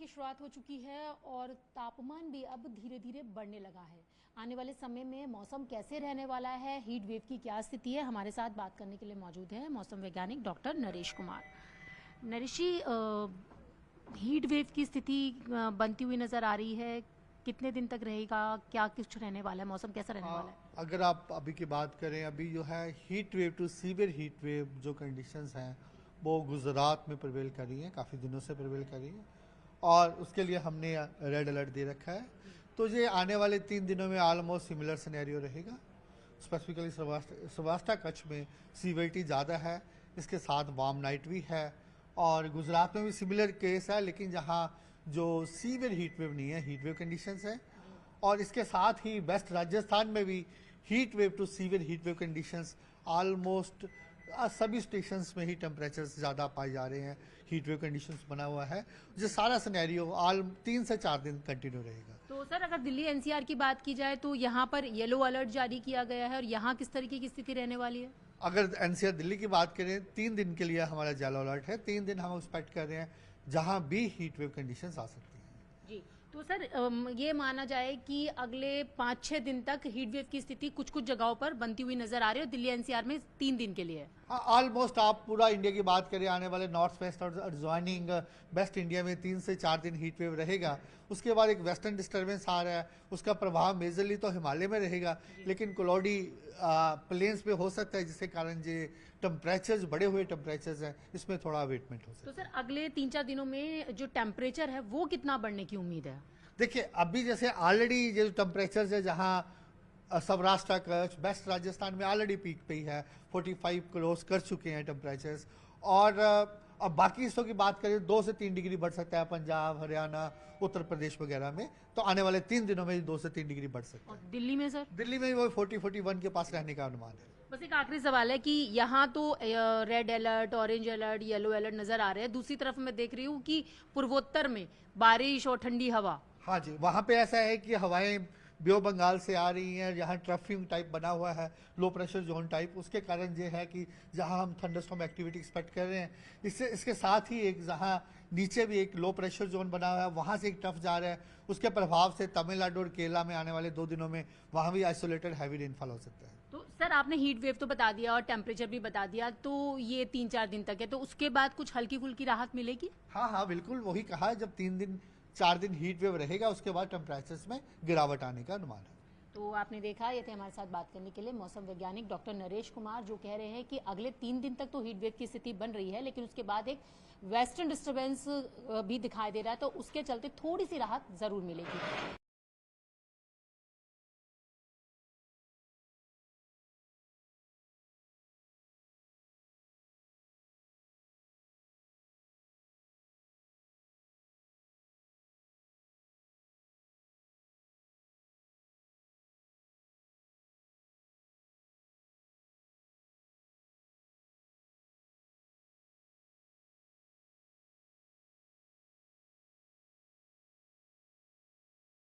की शुरुआत हो चुकी है और तापमान भी अब धीरे धीरे बढ़ने लगा है। आने वाले समय में मौसम कैसे रहने वाला है, हीट वेव की क्या स्थिति है, हमारे साथ बात करने के लिए मौजूद है मौसम वैज्ञानिक डॉक्टर नरेश कुमार। नरेश जी, हीट वेव की स्थिति बनती हुई नज़र आ रही है, कितने दिन तक रहेगा, क्या कुछ रहने वाला है, मौसम कैसा रहने वाला है? अगर आप अभी की बात करें, अभी जो है heat wave to severe heat wave जो कंडीशंस हैं वो गुजरात में प्रिवेल कर रही हैं, काफ़ी दिनों से प्रिवेल कर रही हैं और उसके लिए हमने रेड अलर्ट दे रखा है। तो ये आने वाले 3 दिनों में ऑलमोस्ट सिमिलर सिनेरियो रहेगा। स्पेसिफिकली सौराष्ट्र कच्छ में सीवियरिटी ज़्यादा है, इसके साथ वार्म नाइट भी है और गुजरात में भी सिमिलर केस है, लेकिन जहाँ जो सीवियर हीट वेव नहीं है, हीट वेव कंडीशंस है। और इसके साथ ही वेस्ट राजस्थान में भी heat wave to severe heat wave conditions almost सभी स्टेशंस में ही टेम्परेचर्स ज़्यादा पाए जा रहे हैं, हीट वेव कंडीशंस बना हुआ है। जो सारा सिनेरियो 3 से 4 दिन कंटिन्यू रहेगा। तो सर, अगर दिल्ली एनसीआर की बात की जाए तो यहाँ पर येलो अलर्ट जारी किया गया है और यहाँ किस तरीके की स्थिति रहने वाली है? अगर एनसीआर दिल्ली की बात करें, 3 दिन के लिए हमारा येलो अलर्ट है। 3 दिन हम एक्सपेक्ट कर रहे हैं जहाँ भी हीट वेव कंडीशंस आ सकती हैं। जी, तो सर ये माना जाए कि अगले 5-6 दिन तक हीट वेव की स्थिति कुछ कुछ जगहों पर बनती हुई नजर आ रही है और दिल्ली एनसीआर में 3 दिन के लिए है। हाँ, ऑलमोस्ट आप पूरा इंडिया की बात करें, आने वाले नॉर्थ वेस्ट और एडजॉइनिंग वेस्ट इंडिया में 3 से 4 दिन हीट वेव रहेगा। उसके बाद एक वेस्टर्न डिस्टर्बेंस आ रहा है, उसका प्रभाव मेजरली तो हिमालय में रहेगा, लेकिन क्लाउडी प्लेन्स पे हो सकता है, जिसके कारण ये टेम्परेचर्स बढ़े हुए टेम्परेचर्स हैं, इसमें थोड़ा अवेटमेंट हो सकता है। तो सर, अगले 3-4 दिनों में जो टेम्परेचर है वो कितना बढ़ने की उम्मीद है? देखिए, अभी जैसे ऑलरेडी ये जो टेम्परेचर्स है, जहाँ सौराष्ट्र कच्छ वेस्ट राजस्थान में ऑलरेडी पीक पे ही है, 45 क्रॉस कर चुके हैं टेम्परेचर्स। और अब बाकी हिस्सों की बात करें, 2 से 3 डिग्री बढ़ सकता है पंजाब, हरियाणा, उत्तर प्रदेश वगैरह में। तो आने वाले 3 दिनों में 2 से 3 डिग्री बढ़ सकता है। और दिल्ली में सर? दिल्ली में वो 40-41 के पास रहने का अनुमान है। बस एक आखिरी सवाल है कि यहाँ तो red alert, orange alert, yellow alert नजर आ रहे हैं, दूसरी तरफ मैं देख रही हूँ कि पूर्वोत्तर में बारिश और ठंडी हवा। हाँ जी, वहाँ पे ऐसा है कि हवाएं बे ऑफ बंगाल से आ रही हैं, यहाँ ट्रफिंग टाइप बना हुआ है, लो प्रेशर जोन टाइप। उसके कारण ये है कि जहाँ हम थंडरस्टॉर्म एक्टिविटी एक्सपेक्ट कर रहे हैं, इसके साथ ही एक जहाँ नीचे भी एक लो प्रेशर जोन बना हुआ है, वहाँ से एक ट्रफ जा रहा है। उसके प्रभाव से तमिलनाडु और केरला में आने वाले 2 दिनों में वहाँ भी आइसोलेटेड हैवी रेनफॉल हो सकता है। तो सर, आपने हीट वेव तो बता दिया और टेम्परेचर भी बता दिया, तो ये 3-4 दिन तक है, तो उसके बाद कुछ हल्की फुल्की राहत मिलेगी? हाँ हाँ, बिल्कुल वही कहा है, जब 3-4 दिन हीट वेव रहेगा, उसके बाद टेम्परेचर्स में गिरावट आने का अनुमान है। तो आपने देखा, ये थे हमारे साथ बात करने के लिए मौसम वैज्ञानिक डॉक्टर नरेश कुमार, जो कह रहे हैं कि अगले 3 दिन तक तो हीट वेव की स्थिति बन रही है, लेकिन उसके बाद एक वेस्टर्न डिस्टर्बेंस भी दिखाई दे रहा है, तो उसके चलते थोड़ी सी राहत जरूर मिलेगी।